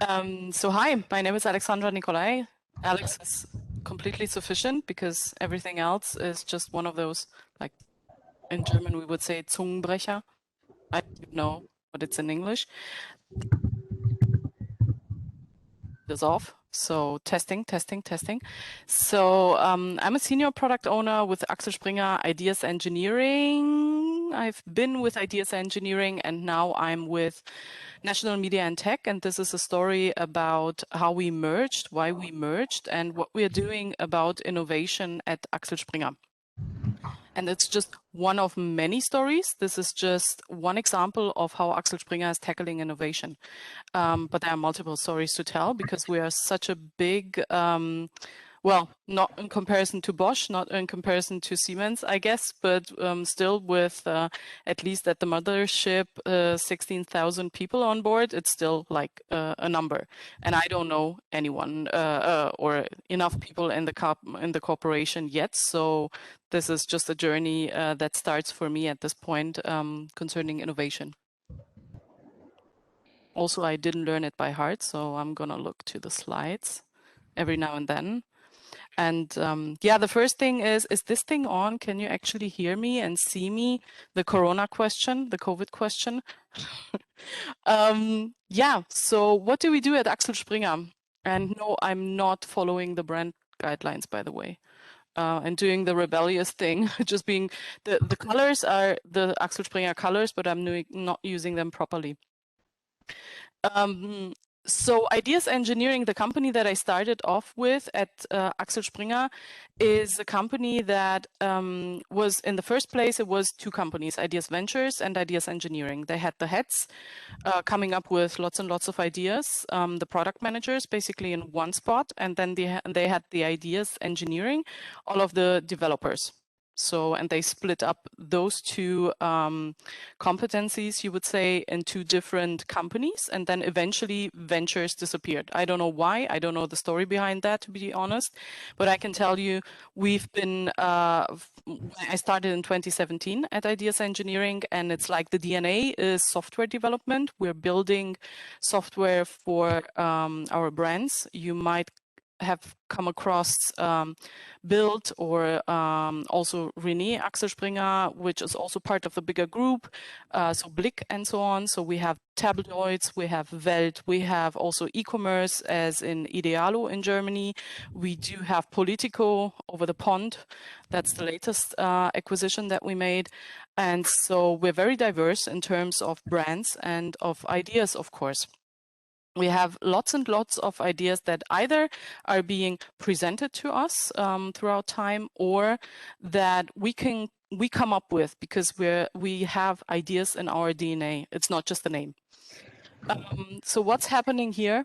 So hi, my name is Alexandra Nicolai. Alex is completely sufficient because everything else is just one of those, like in German we would say Zungenbrecher. I don't know what it's in English. This off. So testing, testing, testing. So I'm a senior product owner with Axel Springer Ideas Engineering. I've been with Ideas Engineering and now I'm with National Media and Tech. And this is a story about how we merged, why we merged, and what we are doing about innovation at Axel Springer. And it's just one of many stories. This is just one example of how Axel Springer is tackling innovation. But there are multiple stories to tell because we are such a big, well, not in comparison to Bosch, not in comparison to Siemens, I guess, but still with at least at the mothership, 16,000 people on board, it's still like a number. And I don't know anyone or enough people in the corporation yet. So this is just a journey that starts for me at this point concerning innovation. Also, I didn't learn it by heart, so I'm gonna look to the slides every now and then. And yeah, the first thing is this thing on? Can you actually hear me and see me? The Corona question, the COVID question. Yeah, so what do we do at Axel Springer? And no, I'm not following the brand guidelines, by the way. And doing the rebellious thing, just being the colors are the Axel Springer colors, but I'm not using them properly. So Ideas Engineering, the company that I started off with at Axel Springer, is a company that was, in the first place, it was two companies, Ideas Ventures and Ideas Engineering. They had the heads coming up with lots and lots of ideas, the product managers basically in one spot, and then they had the Ideas Engineering, all of the developers. So, and they split up those two competencies, you would say, in two different companies, and then eventually Ventures disappeared. I don't know why. I don't know the story behind that, to be honest, but I can tell you we've been, I started in 2017 at Ideas Engineering, and it's like the DNA is software development. We're building software for our brands. You might have come across Build or also René Axel Springer, which is also part of the bigger group, so Blick and so on. So we have tabloids, we have Welt, we have also e-commerce as in Idealo in Germany. We do have Politico over the pond. That's the latest acquisition that we made. And so we're very diverse in terms of brands and of ideas, of course. We have lots and lots of ideas that either are being presented to us throughout time, or that we come up with because we have ideas in our DNA. It's not just a name. So what's happening here?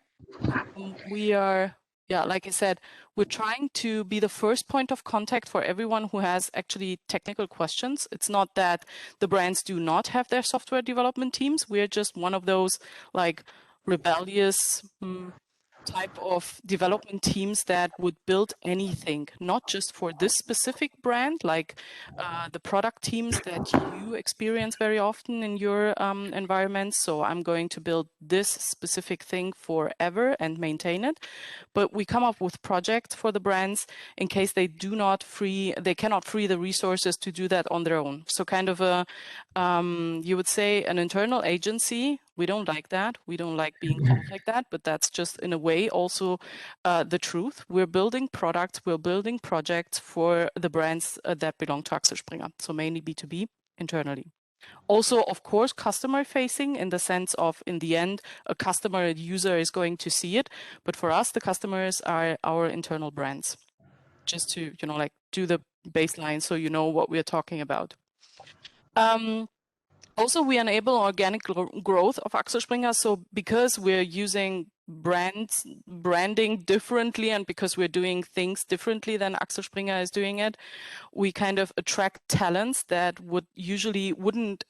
We are, yeah, like I said, we're trying to be the first point of contact for everyone who has actually technical questions. It's not that the brands do not have their software development teams. We're just one of those like rebellious type of development teams that would build anything, not just for this specific brand, like the product teams that you experience very often in your environment. So I'm going to build this specific thing forever and maintain it. But we come up with projects for the brands in case they cannot free the resources to do that on their own. So kind of a, you would say, an internal agency. We don't like that. We don't like being called like that, but that's just in a way also the truth. We're building products, we're building projects for the brands that belong to Axel Springer. So mainly B2B internally. Also, of course, customer facing in the sense of, in the end, a customer, a user is going to see it. But for us, the customers are our internal brands. Just to, like do the baseline so you know what we're talking about. Also, we enable organic growth of Axel Springer. So because we're using branding differently and because we're doing things differently than Axel Springer is doing it, we kind of attract talents that wouldn't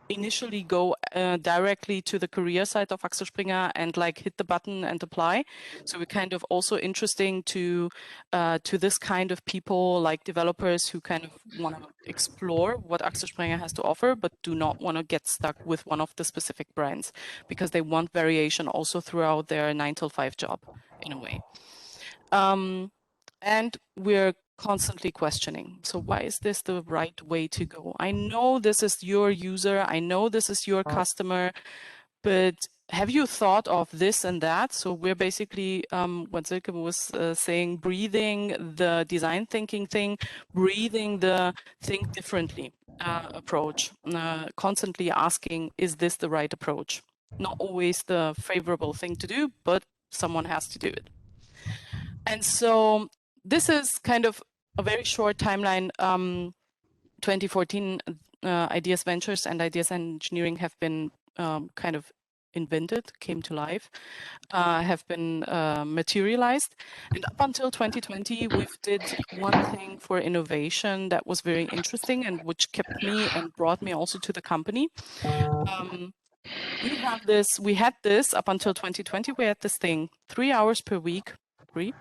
initially go directly to the career site of Axel Springer and like hit the button and apply. So we're kind of also interesting to this kind of people, like developers who kind of want to explore what Axel Springer has to offer, but do not want to get stuck with one of the specific brands because they want variation also throughout their 9 to 5 job in a way. And we're constantly questioning. So why is this the right way to go? I know this is your user. I know this is your customer, but have you thought of this and that? So we're basically, what Silke was saying, breathing the design thinking thing, breathing the think differently approach, constantly asking, is this the right approach? Not always the favorable thing to do, but someone has to do it. And so this is kind of a very short timeline. 2014, Ideas Ventures and Ideas Engineering have been kind of invented, came to life, have been materialized. And up until 2020, we've did one thing for innovation that was very interesting and which kept me and brought me also to the company. We had this up until 2020, we had this thing 3 hours per week. 3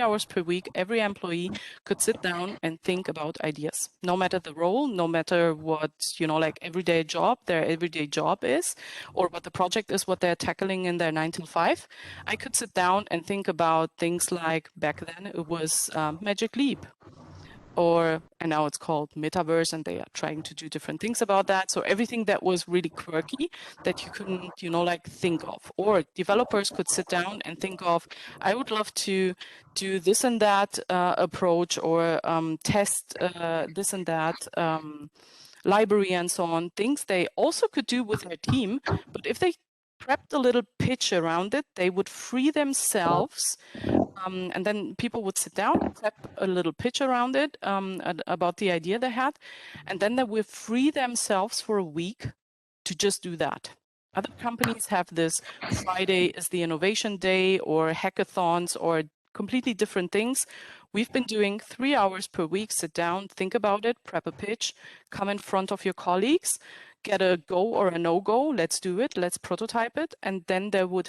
hours per week, every employee could sit down and think about ideas, no matter the role, no matter what, like their everyday job is, or what the project is, what they're tackling in their 9 to 5. I could sit down and think about things like, back then it was Magic Leap, and now it's called Metaverse, and they are trying to do different things about that. So everything that was really quirky that you couldn't, think of, or developers could sit down and think of, I would love to do this and that approach, or test this and that library and so on, things they also could do with their team. But if they prepped a little pitch around it, they would free themselves. And then people would sit down, prep a little pitch around it about the idea they had, and then they would free themselves for a week to just do that. Other companies have this Friday is the innovation day, or hackathons, or completely different things. We've been doing 3 hours per week, sit down, think about it, prep a pitch, come in front of your colleagues, get a go or a no-go, let's do it, let's prototype it, and then they would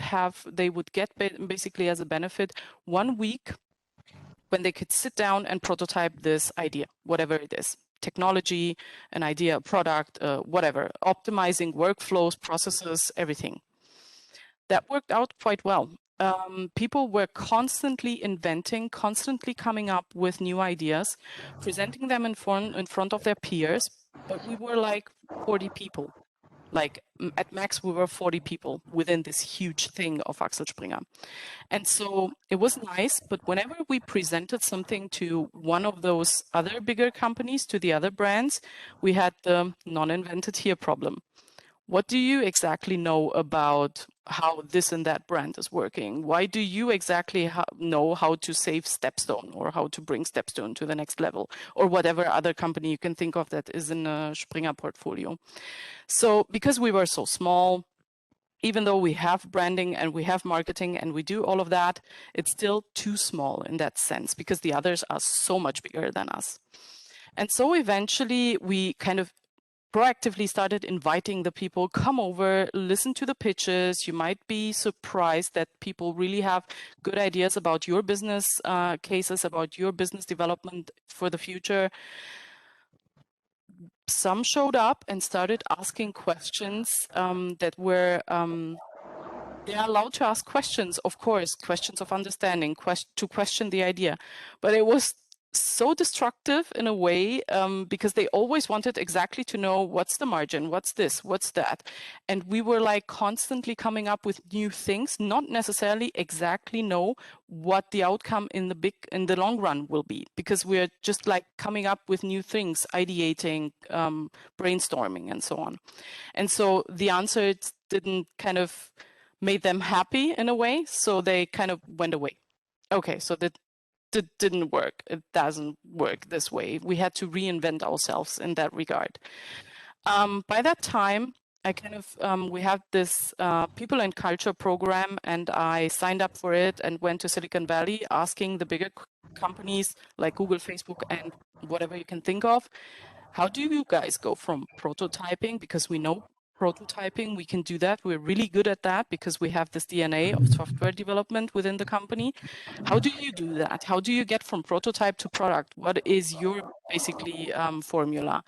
get basically as a benefit 1 week when they could sit down and prototype this idea, whatever it is, technology, an idea, a product, whatever, optimizing workflows, processes, everything. That worked out quite well. People were constantly inventing, constantly coming up with new ideas, presenting them in front of their peers, but we were like 40 people. Like at max, we were 40 people within this huge thing of Axel Springer. And so it was nice, but whenever we presented something to one of those other bigger companies, to the other brands, we had the non-invented here problem. What do you exactly know about how this and that brand is working? Why do you exactly know how to save Stepstone, or how to bring Stepstone to the next level, or whatever other company you can think of that is in a Springer portfolio? So because we were so small, even though we have branding and we have marketing and we do all of that, it's still too small in that sense, because the others are so much bigger than us. And so eventually we kind of proactively started inviting the people, come over, listen to the pitches. You might be surprised that people really have good ideas about your business cases, about your business development for the future. Some showed up and started asking questions that were, they are allowed to ask questions, of course, questions of understanding, to question the idea. But it was so destructive in a way, because they always wanted exactly to know, what's the margin, what's this, what's that. And we were like constantly coming up with new things, not necessarily exactly know what the outcome in the long run will be, because we're just like coming up with new things, ideating, brainstorming, and so on. And so the answer didn't kind of made them happy in a way, so they kind of went away. Okay, so that didn't work. It doesn't work this way. We had to reinvent ourselves in that regard. By that time, I kind of we had this people and culture program, and I signed up for it and went to Silicon Valley, asking the bigger companies like Google, Facebook, and whatever you can think of, how do you guys go from prototyping, because we know prototyping, we can do that. We're really good at that because we have this DNA of software development within the company. How do you do that? How do you get from prototype to product? What is your basically formula?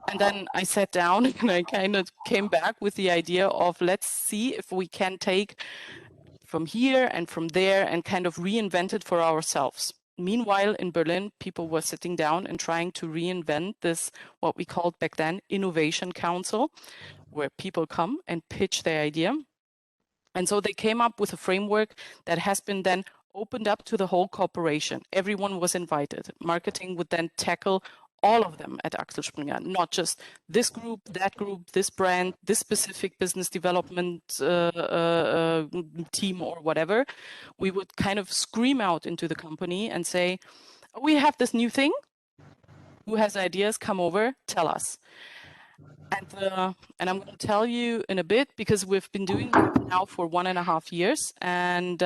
And then I sat down and I kind of came back with the idea of, let's see if we can take from here and from there and kind of reinvent it for ourselves. Meanwhile, in Berlin, people were sitting down and trying to reinvent this, what we called back then, Innovation Council, where people come and pitch their idea. And so they came up with a framework that has been then opened up to the whole corporation. Everyone was invited. Marketing would then tackle all of them at Axel Springer, not just this group, that group, this brand, this specific business development team or whatever. We would kind of scream out into the company and say, we have this new thing. Who has ideas? Come over, tell us. And I'm going to tell you in a bit, because we've been doing that now for 1.5 years, and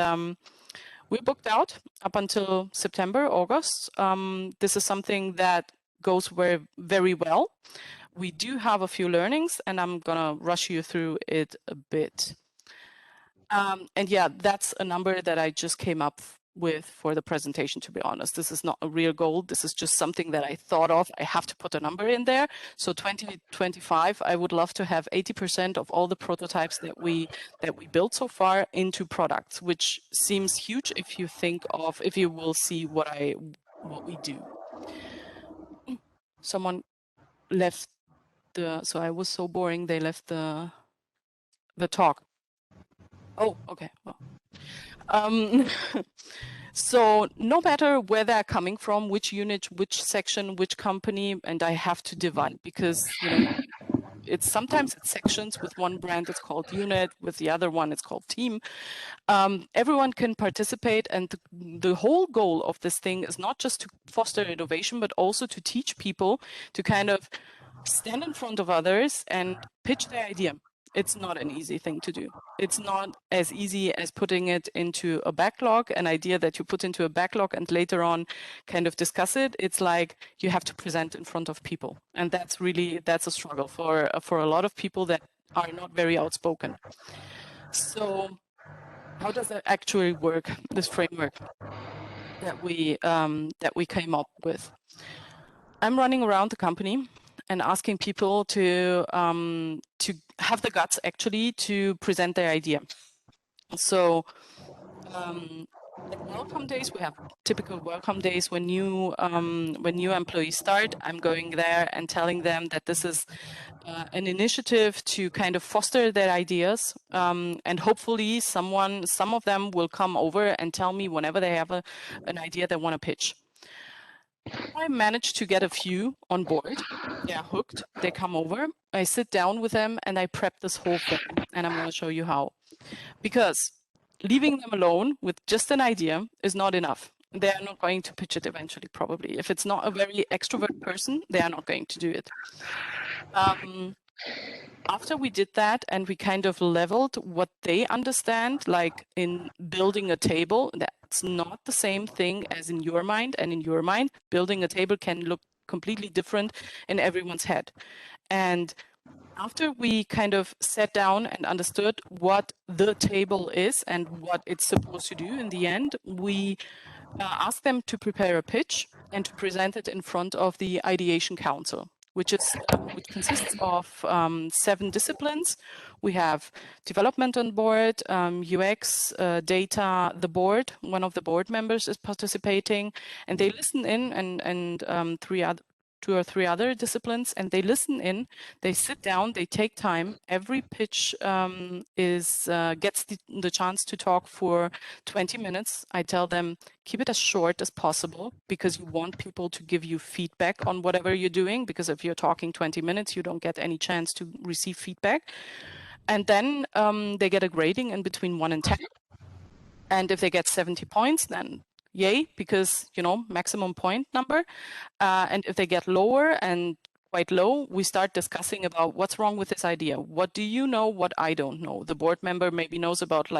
we're booked out up until September, August. This is something that goes very, very well. We do have a few learnings, and I'm going to rush you through it a bit. And yeah, that's a number that I just came up with for the presentation, to be honest. This is not a real goal. This is just something that I thought of. I have to put a number in there. So 2025, I would love to have 80% of all the prototypes that we built so far into products, which seems huge if you will see what we do. Someone left so I was so boring, they left the talk. Oh, okay. Well. So no matter where they're coming from, which unit, which section, which company, and I have to divide, because sometimes it's sections. With one brand it's called unit, with the other one it's called team. Everyone can participate, and the whole goal of this thing is not just to foster innovation, but also to teach people to kind of stand in front of others and pitch their idea. It's not an easy thing to do. It's not as easy as putting it into a backlog, an idea that you put into a backlog and later on kind of discuss it. It's like you have to present in front of people. And that's a struggle for a lot of people that are not very outspoken. So how does that actually work, this framework that we came up with? I'm running around the company and asking people to have the guts actually to present their idea. So at welcome days, we have typical welcome days when new employees start. I'm going there and telling them that this is an initiative to kind of foster their ideas, and hopefully some of them will come over and tell me whenever they have an idea they want to pitch. I managed to get a few on board. They're hooked. They come over. I sit down with them and I prep this whole thing. And I'm going to show you how. Because leaving them alone with just an idea is not enough. They are not going to pitch it eventually, probably. If it's not a very extrovert person, they are not going to do it. After we did that and we kind of leveled what they understand, like in building a table, that's not the same thing as in your mind. And in your mind, building a table can look completely different in everyone's head. And after we kind of sat down and understood what the table is and what it's supposed to do in the end, we asked them to prepare a pitch and to present it in front of the Ideation Council, which consists of 7 disciplines. We have development on board, UX, data, the board. One of the board members is participating, and they listen in, and 2 or 3 other disciplines, and they listen in, they sit down, they take time. Every pitch gets the chance to talk for 20 minutes. I tell them, keep it as short as possible, because you want people to give you feedback on whatever you're doing, because if you're talking 20 minutes, you don't get any chance to receive feedback. And then they get a grading in between 1 and 10. And if they get 70 points, then yay, because, maximum point number. And if they get lower and quite low, we start discussing about what's wrong with this idea. What do you know, what I don't know? The board member maybe knows about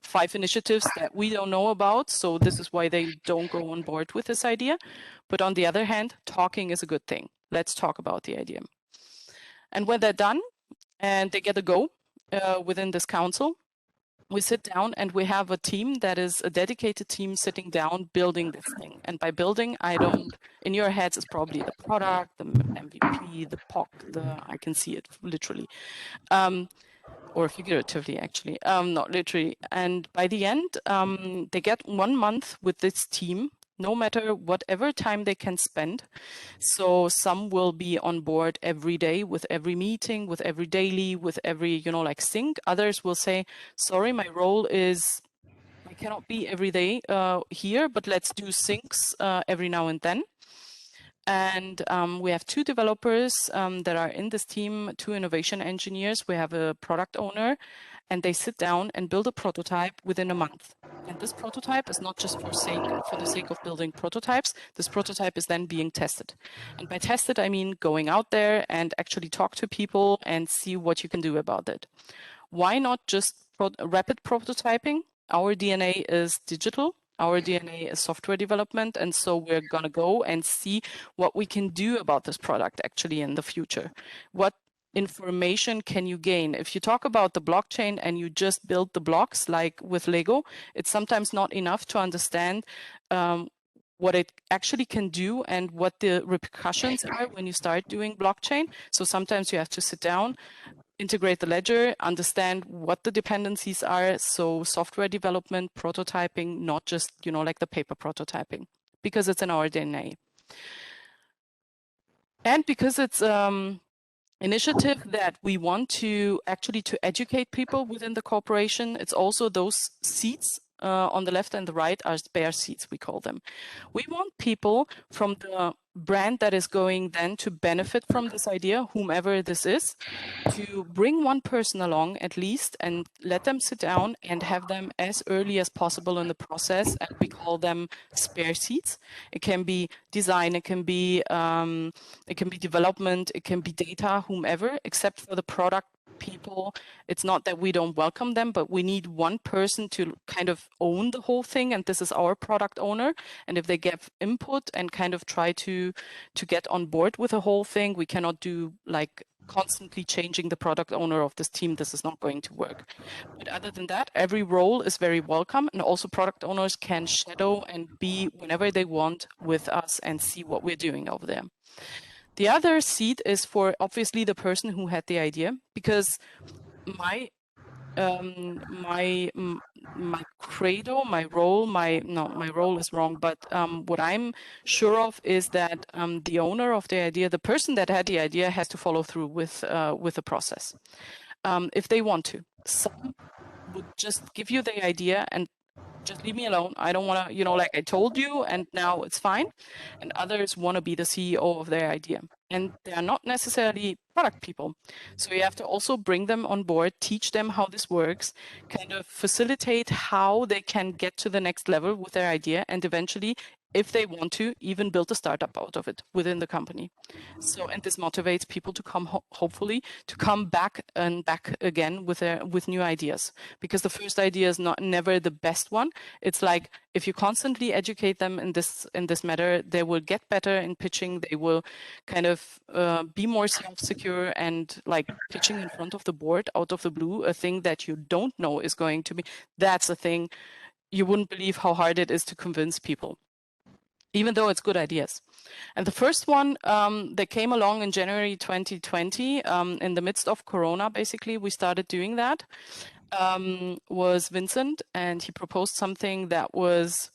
5 initiatives that we don't know about. So this is why they don't go on board with this idea. But on the other hand, talking is a good thing. Let's talk about the idea. And when they're done and they get a go within this council, we sit down and we have a team that is a dedicated team sitting down building this thing. And by building, I don't, in your heads, it's probably the product, the MVP, the POC, I can see it literally. Or figuratively, actually, not literally. And by the end, they get 1 month with this team, no matter whatever time they can spend. So some will be on board every day with every meeting, with every daily, with every, like sync. Others will say, sorry, my role is, I cannot be every day here, but let's do syncs every now and then. And we have 2 developers that are in this team, 2 innovation engineers. We have a product owner, and they sit down and build a prototype within a month. And this prototype is not just for the sake of building prototypes. This prototype is then being tested. And by tested, I mean going out there and actually talk to people and see what you can do about it. Why not just rapid prototyping? Our DNA is digital. Our DNA is software development. And so we're going to go and see what we can do about this product actually in the future. What information can you gain? If you talk about the blockchain and you just build the blocks like with Lego, it's sometimes not enough to understand what it actually can do and what the repercussions are when you start doing blockchain. So sometimes you have to sit down, integrate the ledger, understand what the dependencies are. So software development, prototyping, not just, like the paper prototyping, because it's in our DNA. And because it's initiative that we want to actually to educate people within the corporation, it's also those seats on the left and the right are spare seats, we call them. We want people from the brand that is going then to benefit from this idea, whomever this is, to bring one person along at least and let them sit down and have them as early as possible in the process. And we call them spare seats. It can be design, it can be development, it can be data, whomever, except for the product people. It's not that we don't welcome them, but we need one person to kind of own the whole thing, and this is our product owner. And if they give input and kind of try to get on board with the whole thing, we cannot do like constantly changing the product owner of this team. This is not going to work. But other than that, every role is very welcome, and also product owners can shadow and be whenever they want with us and see what we're doing over there. The other seat is for obviously the person who had the idea, because my credo, my role is wrong, but what I'm sure of is that the owner of the idea, the person that had the idea, has to follow through with the process if they want to. Some would just give you the idea and just leave me alone. I don't want to, like I told you, and now it's fine. And others want to be the CEO of their idea. And they are not necessarily product people. So you have to also bring them on board, teach them how this works, kind of facilitate how they can get to the next level with their idea, and eventually, if they want to, even build a startup out of it within the company. So, and this motivates people to come, hopefully, to come back and back again with new ideas, because the first idea is never the best one. It's like if you constantly educate them in this matter, they will get better in pitching. They will kind of be more self-secure, and like pitching in front of the board out of the blue, a thing that you don't know is going to be. That's a thing you wouldn't believe how hard it is to convince people, even though it's good ideas. And the first one that came along in January 2020, in the midst of Corona, basically, we started doing that, was Vincent, and he proposed something that was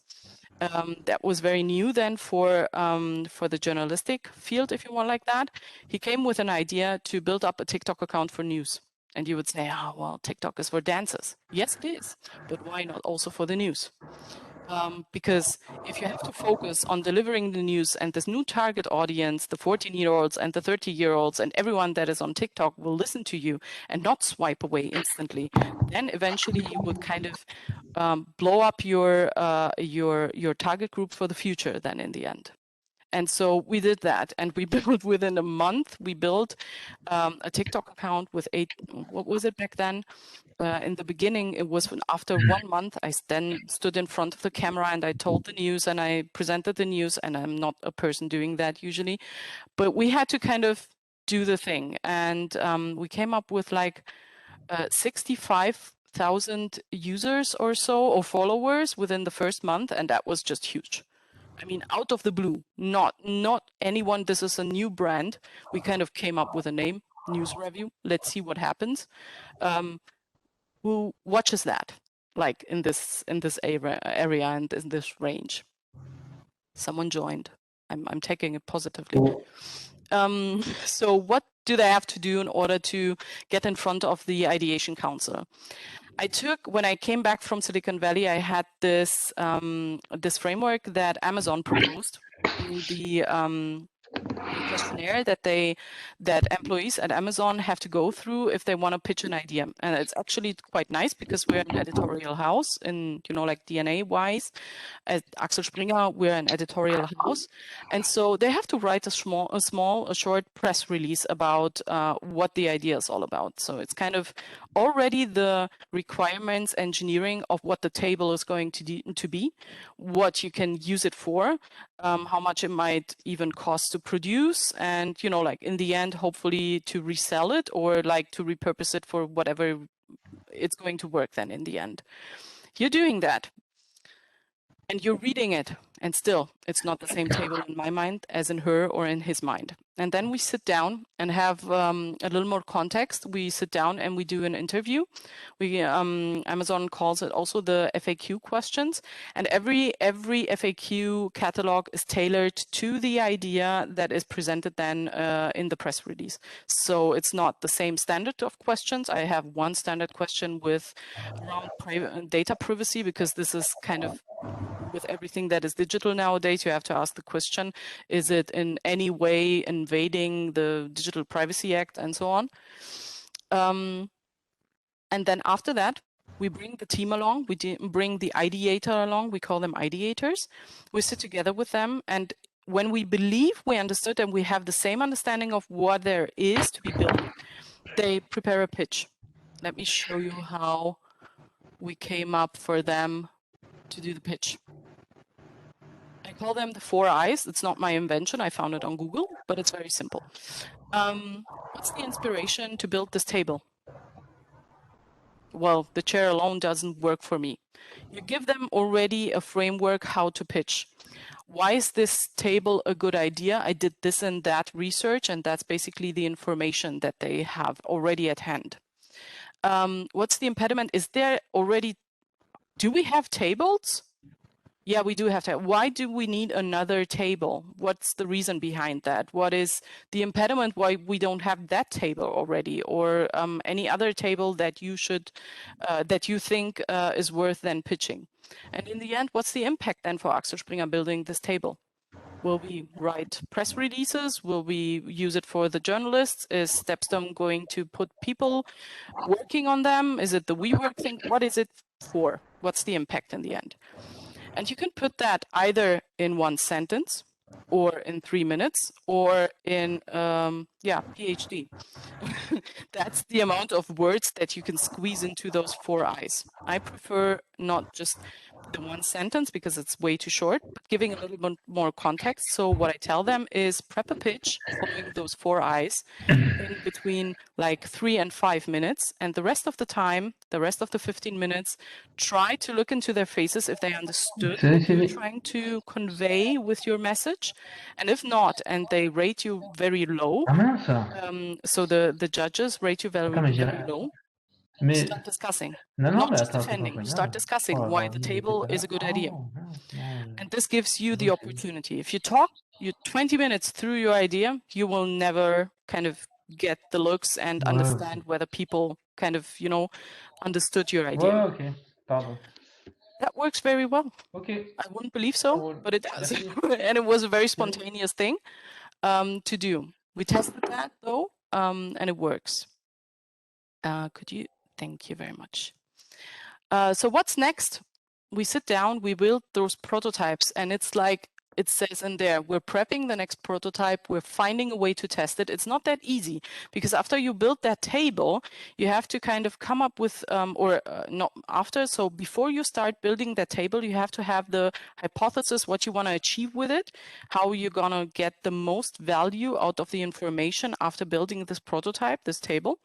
very new then for the journalistic field, if you want, like that. He came with an idea to build up a TikTok account for news. And you would say, oh, well, TikTok is for dances. Yes, it is. But why not also for the news? Because if you have to focus on delivering the news and this new target audience, the 14-year-olds and the 30-year-olds and everyone that is on TikTok will listen to you and not swipe away instantly, then eventually you would kind of blow up your target group for the future then in the end. And so we did that, and we built within a month, we built a TikTok account with what was it back then? in the beginning, it was after 1 month, I then stood in front of the camera and I told the news and I presented the news, and I'm not a person doing that usually, but we had to kind of do the thing. And we came up with like 65,000 users or so, or followers within the first month. And that was just huge. I mean, out of the blue, not anyone. This is a new brand. We kind of came up with a name, News Review. Let's see what happens. Who watches that? Like in this area and in this range. Someone joined. I'm taking it positively. So what do they have to do in order to get in front of the Ideation Council? When I came back from Silicon Valley, I had this this framework that Amazon proposed in the questionnaire that employees at Amazon have to go through if they want to pitch an idea. And it's actually quite nice because we're an editorial house, in, you know, like DNA wise. At Axel Springer, we're an editorial house, and so they have to write a short press release about what the idea is all about. So it's kind of already the requirements engineering of what the table is going to be, what you can use it for, how much it might even cost to produce, and, you know, like in the end, hopefully to resell it or like to repurpose it for whatever it's going to work then in the end. You're doing that and you're reading it, and still it's not the same table in my mind as in her or in his mind. And then we sit down and have a little more context. We sit down and we do an interview. Amazon calls it also the FAQ questions, and every FAQ catalog is tailored to the idea that is presented then in the press release. So it's not the same standard of questions. I have one standard question around data privacy, because this is kind of, with everything that is digital nowadays, you have to ask the question, is it in any way invading the Digital Privacy Act and so on? And then after that, we bring the team along, we bring the ideator along, we call them ideators. We sit together with them, and when we believe we understood and we have the same understanding of what there is to be built, they prepare a pitch. Let me show you how we came up for them to do the pitch. I call them the 4 eyes. It's not my invention. I found it on Google, but it's very simple. What's the inspiration to build this table? Well, the chair alone doesn't work for me. You give them already a framework how to pitch. Why is this table a good idea? I did this and that research, and that's basically the information that they have already at hand. What's the impediment? Do we have tables? Yeah, we do have to. Why do we need another table? What's the reason behind that? What is the impediment why we don't have that table already, or any other table that you think is worth then pitching? And in the end, what's the impact then for Axel Springer building this table? Will we write press releases? Will we use it for the journalists? Is Stepstone going to put people working on them? Is it the WeWork thing? What is it for? What's the impact in the end? And you can put that either in 1 sentence, or in 3 minutes, or in, PhD. That's the amount of words that you can squeeze into those 4 eyes. I prefer not just the 1 sentence because it's way too short, but giving a little bit more context. So what I tell them is prep a pitch following those 4 eyes in between like 3 and 5 minutes. And the rest of the time, the rest of the 15 minutes, try to look into their faces if they understood what you're trying to convey with your message. And if not, and they rate you very low, so the judges rate you very low, start discussing. Not just defending, start discussing why the table is a good idea. And this gives you the opportunity. If you talk 20 minutes through your idea, you will never kind of get the looks and understand whether people kind of, understood your idea. That works very well. I wouldn't believe so, but it does. And it was a very spontaneous thing to do. We tested that though, and it works. Thank you very much. So what's next? We sit down, we build those prototypes, and it's like it says in there, we're prepping the next prototype, we're finding a way to test it. It's not that easy, because after you build that table, you have to kind of come up with, not after, so before you start building that table, you have to have the hypothesis, what you want to achieve with it, how you're going to get the most value out of the information after building this prototype, this table.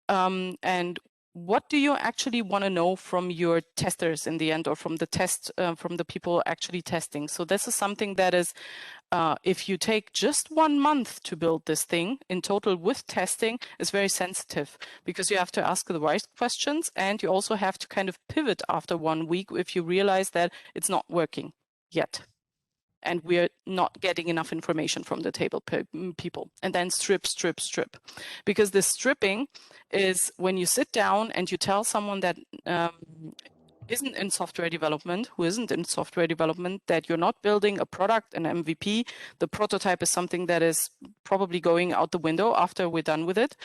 And what do you actually want to know from your testers in the end, or from the from the people actually testing? So this is something that is, if you take just 1 month to build this thing in total with testing, is very sensitive, because you have to ask the right questions, and you also have to kind of pivot after 1 week if you realize that it's not working yet, and we're not getting enough information from the table people. And then strip, because the stripping is when you sit down and you tell someone that isn't in software development, that you're not building a product, an MVP. The prototype is something that is probably going out the window after we're done with it,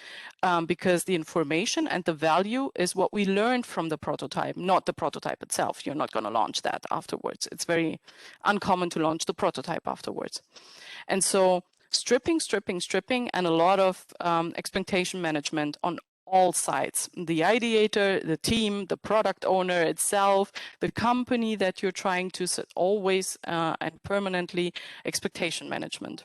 because the information and the value is what we learned from the prototype, not the prototype itself. You're not going to launch that afterwards. It's very uncommon to launch the prototype afterwards. And so stripping, and a lot of expectation management on all sides: the ideator, the team, the product owner itself, the company that you're trying to set, always and permanently expectation management.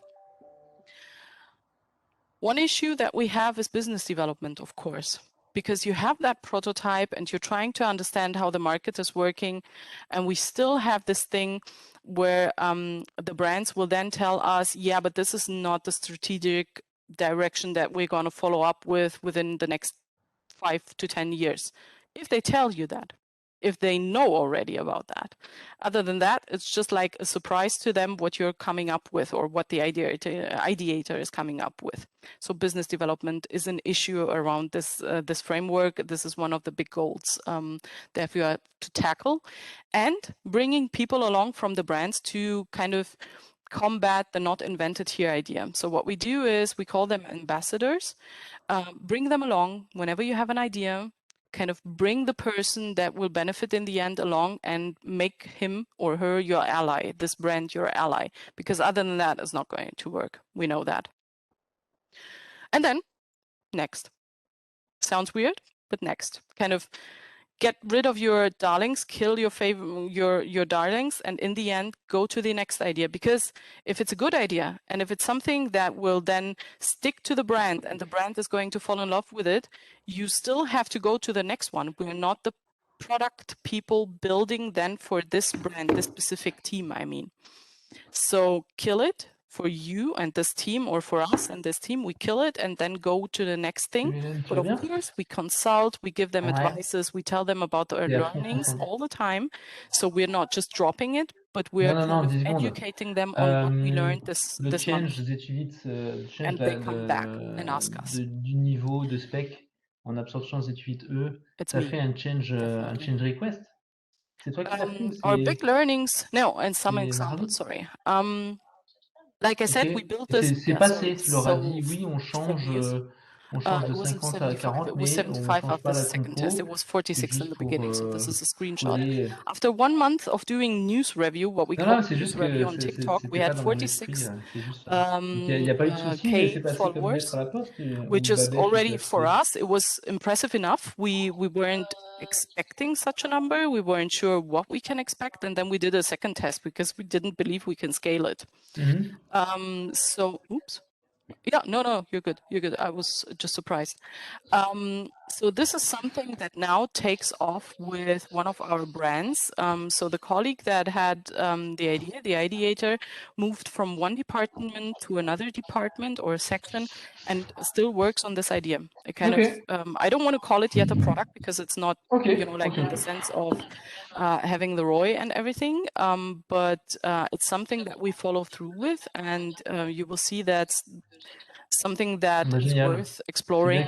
One issue that we have is business development, of course, because you have that prototype and you're trying to understand how the market is working. And we still have this thing where the brands will then tell us, yeah, but this is not the strategic direction that we're going to follow up with within the next 5 to 10 years. If they tell you that, if they know already about that. Other than that, it's just like a surprise to them what you're coming up with, or what the ideator is coming up with. So business development is an issue around this this framework. This is one of the big goals that we have to tackle, and bringing people along from the brands to kind of combat the not invented here idea. So what we do is we call them ambassadors. Bring them along whenever you have an idea, kind of bring the person that will benefit in the end along, and make him or her your ally, this brand your ally, because other than that, it's not going to work. We know that. And then next. Sounds weird, but next. Kind of get rid of your darlings, kill your darlings, and in the end, go to the next idea. Because if it's a good idea, and if it's something that will then stick to the brand, and the brand is going to fall in love with it, you still have to go to the next one. We're not the product people building then for this brand, this specific team, I mean. So kill it for you and this team, or for us and this team, we kill it and then go to the next thing. But of course, we consult, we give them advices, we tell them about their learnings all the time. So we're not just dropping it, but we're kind of educating them on what we learned this month. And they come back and ask us. Du niveau de spec en absorption des études vite E, ça fait un change request. C'est toi qui l'as fait ou Our big learnings, no, and some examples, sorry. Like I said, we built this. C'est passé, tu leur as dit oui, on change de 50 à 40, it was 75 after the second test. It was 46 in the beginning. So this is a screenshot. After 1 month of doing news review, what we call news review on TikTok, we had 46 K followers, which is already, for us, it was impressive enough. We weren't expecting such a number. We weren't sure what we can expect. And then we did a second test because we didn't believe we can scale it. So, oops. Yeah, no, you're good. I was just surprised. So this is something that now takes off with one of our brands. So the colleague that had the idea, the ideator, moved from one department to another department or section, and still works on this idea. I kind of, I don't want to call it yet a product, because it's not, like in the sense of having the ROI and everything, but it's something that we follow through with, and you will see that something that is worth exploring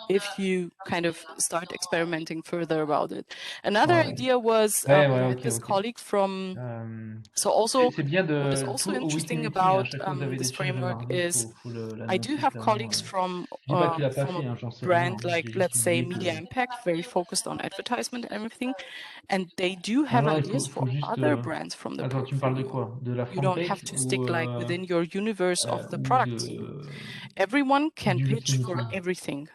if you kind of start experimenting further about it. Another idea was we had this colleague from so also what is also interesting about this framework is I do have colleagues from a brand like, let's say, Media Impact, very focused on advertisement and everything, and they do have ideas for other brands from the portfolio. You don't have to stick like within your universe of the product team. Everyone can pitch for everything.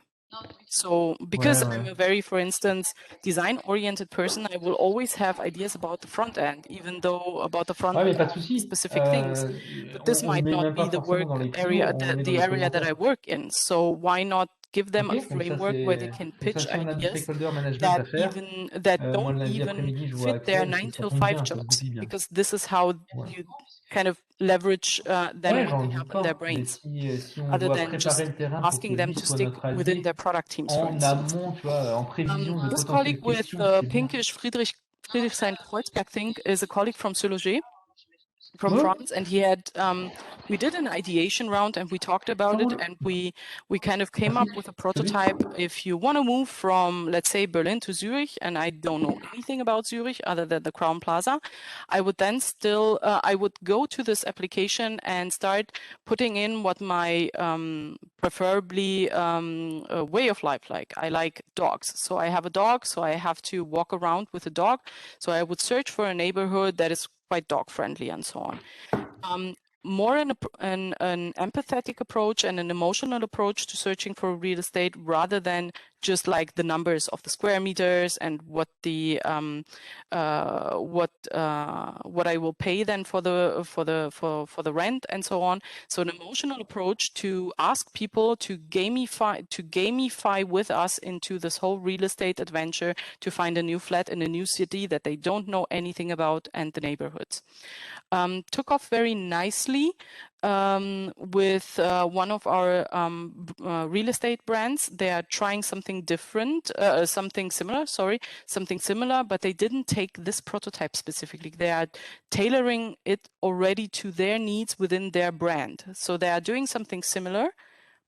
So because I'm a very, for instance, design-oriented person, I will always have ideas about the front end, even though about the front end specific things. But this might not be the work area, the area that I work in. So why not give them a framework where they can pitch ideas that don't even fit their 9-to-5 jobs? Because this is how you kind of leverage then what they have in their brains, other than just asking them to stick within their product teams, for instance. This colleague with the pinkish Friedrichshain-Kreuzberg thing is a colleague from Zurich, from France, and he had we did an ideation round and we talked about it, and we kind of came up with a prototype. If you want to move from, let's say, Berlin to Zurich, and I don't know anything about Zurich other than the Crown Plaza, I would then still I would go to this application and start putting in what my preferably way of life like. I like dogs, so I have a dog, so I have to walk around with a dog, so I would search for a neighborhood that is quite dog friendly and so on. More an empathetic approach and an emotional approach to searching for real estate, rather than just like the numbers of the square meters and what the what I will pay then for the rent and so on. So an emotional approach to ask people to gamify with us into this whole real estate adventure, to find a new flat in a new city that they don't know anything about, and the neighborhoods. Took off very nicely with one of our real estate brands. They are trying something different, something similar, but they didn't take this prototype specifically. They are tailoring it already to their needs within their brand. So they are doing something similar,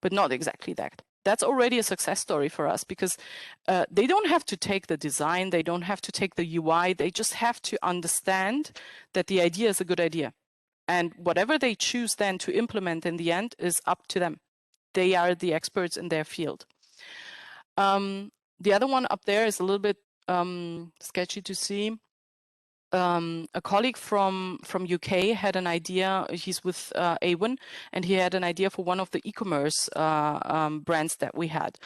but not exactly that. That's already a success story for us, because they don't have to take the design, they don't have to take the UI, they just have to understand that the idea is a good idea. And whatever they choose then to implement in the end is up to them. They are the experts in their field. The other one up there is a little bit sketchy to see. A colleague from UK had an idea. He's with A1, and he had an idea for one of the e-commerce brands that we had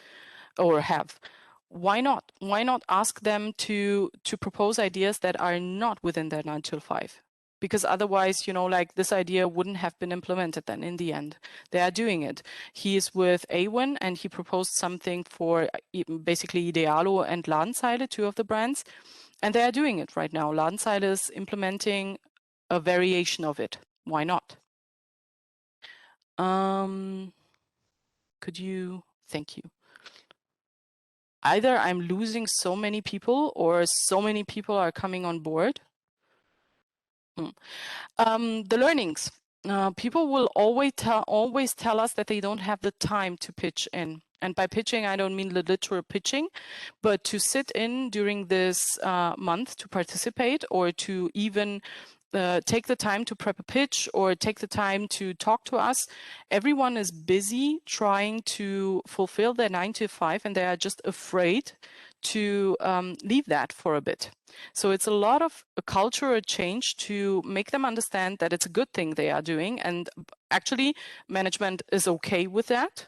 or have. Why not? Why not ask them to propose ideas that are not within their 9-to-5? Because otherwise, you know, like this idea wouldn't have been implemented then in the end. They are doing it. He is with A1, and he proposed something for basically Idealo and Ladenzeile, two of the brands. And they are doing it right now. Ladenzeile is implementing a variation of it. Why not? Could you? Thank you. Either I'm losing so many people, or so many people are coming on board. The learnings. People will always tell us that they don't have the time to pitch in. And by pitching, I don't mean the literal pitching, but to sit in during this month to participate, or to even take the time to prep a pitch, or take the time to talk to us. Everyone is busy trying to fulfill their 9-to-5, and they are just afraid to leave that for a bit. So it's a lot of a cultural change to make them understand that it's a good thing they are doing, and actually management is okay with that.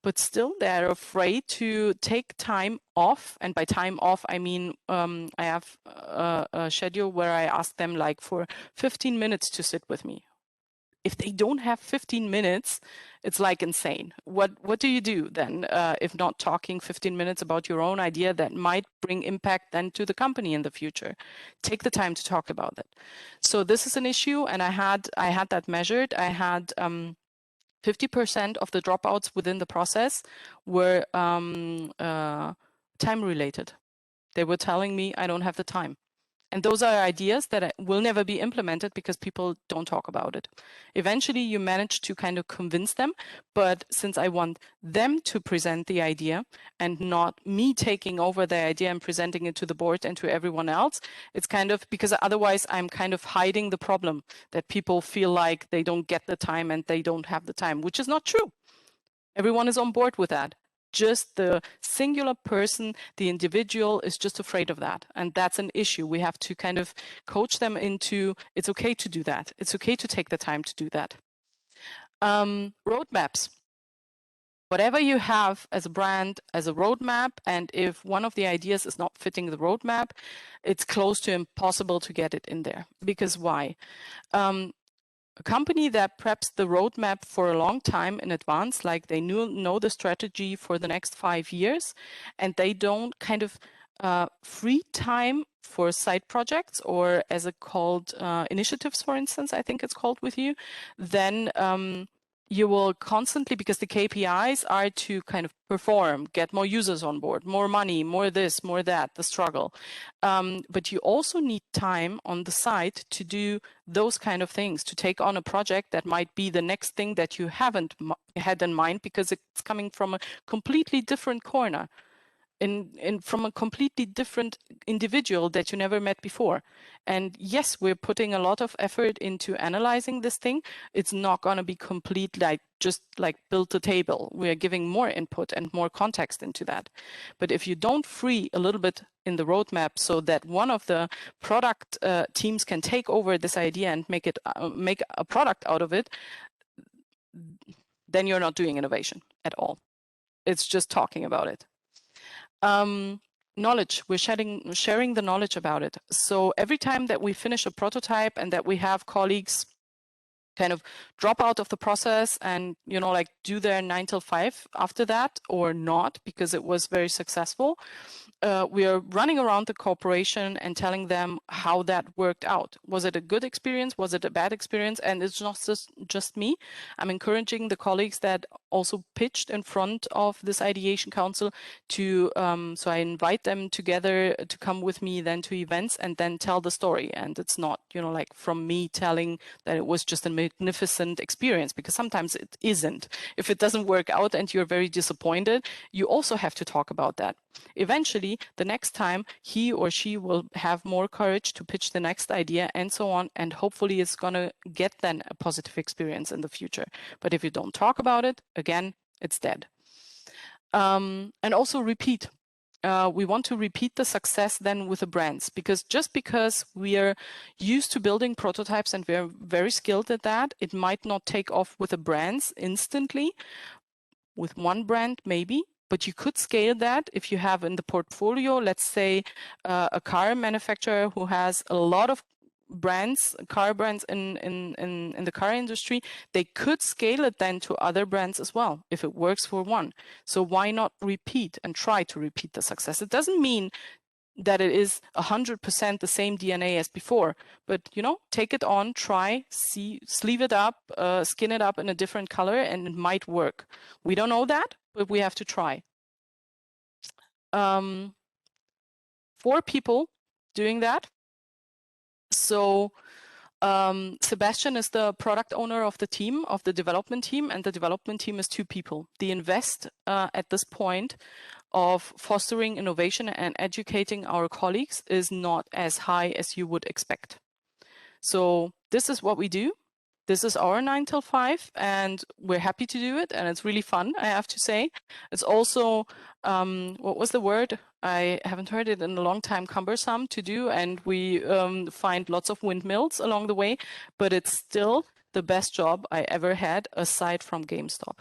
But still, they're afraid to take time off. And by time off, I mean, I have a schedule where I ask them like for 15 minutes to sit with me. If they don't have 15 minutes, it's like insane. What do you do then if not talking 15 minutes about your own idea that might bring impact then to the company in the future? Take the time to talk about it. So this is an issue, and I had that measured. I had 50% of the dropouts within the process were time related. They were telling me I don't have the time. And those are ideas that will never be implemented because people don't talk about it. Eventually, you manage to kind of convince them. But since I want them to present the idea and not me taking over the idea and presenting it to the board and to everyone else, it's kind of, because otherwise I'm kind of hiding the problem that people feel like they don't get the time and they don't have the time, which is not true. Everyone is on board with that. Just the singular person, the individual, is just afraid of that. And that's an issue. We have to kind of coach them into, it's okay to do that. It's okay to take the time to do that. Roadmaps. Whatever you have as a brand, as a roadmap, and if one of the ideas is not fitting the roadmap, it's close to impossible to get it in there. Because why? A company that preps the roadmap for a long time in advance, like they know the strategy for the next 5 years, and they don't kind of free time for side projects, or as it called initiatives, for instance, I think it's called with you, then you will constantly, because the KPIs are to kind of perform, get more users on board, more money, more this, more that, the struggle. But you also need time on the side to do those kind of things, to take on a project that might be the next thing that you haven't had in mind because it's coming from a completely different corner. From a completely different individual that you never met before. And yes, we're putting a lot of effort into analyzing this thing. It's not going to be complete, like just like build a table. We're giving more input and more context into that. But if you don't free a little bit in the roadmap so that one of the product teams can take over this idea and make a product out of it, then you're not doing innovation at all. It's just talking about it. Knowledge, we're sharing the knowledge about it. So every time that we finish a prototype and that we have colleagues kind of drop out of the process and, you know, like do their 9 till 5 after that or not, because it was very successful, we are running around the corporation and telling them how that worked out. Was it a good experience? Was it a bad experience? And it's not just me. I'm encouraging the colleagues that also pitched in front of this ideation council to, so I invite them together to come with me then to events and then tell the story. And it's not, you know, like from me telling that it was just a magnificent experience, because sometimes it isn't. If it doesn't work out and you're very disappointed, you also have to talk about that. Eventually, the next time he or she will have more courage to pitch the next idea and so on, and hopefully it's going to get then a positive experience in the future. But if you don't talk about it, again, it's dead. And also repeat. We want to repeat the success then with the brands, because just because we are used to building prototypes and we're very skilled at that, it might not take off with the brands instantly. With one brand, maybe. But you could scale that if you have in the portfolio, let's say a car manufacturer who has a lot of brands, car brands in the car industry, they could scale it then to other brands as well if it works for one. So why not repeat and try to repeat the success? It doesn't mean that it is 100% the same DNA as before, but you know, take it on, try, see, sleeve it up, skin it up in a different color, and it might work. We don't know that, but we have to try. 4 people doing that. So Sebastian is the product owner of the team, of the development team, and the development team is 2 people. The invest at this point of fostering innovation and educating our colleagues is not as high as you would expect. So this is what we do. This is our 9 till 5, and we're happy to do it, and it's really fun, I have to say. It's also, what was the word? I haven't heard it in a long time, cumbersome to do, and we find lots of windmills along the way, but it's still the best job I ever had aside from GameStop.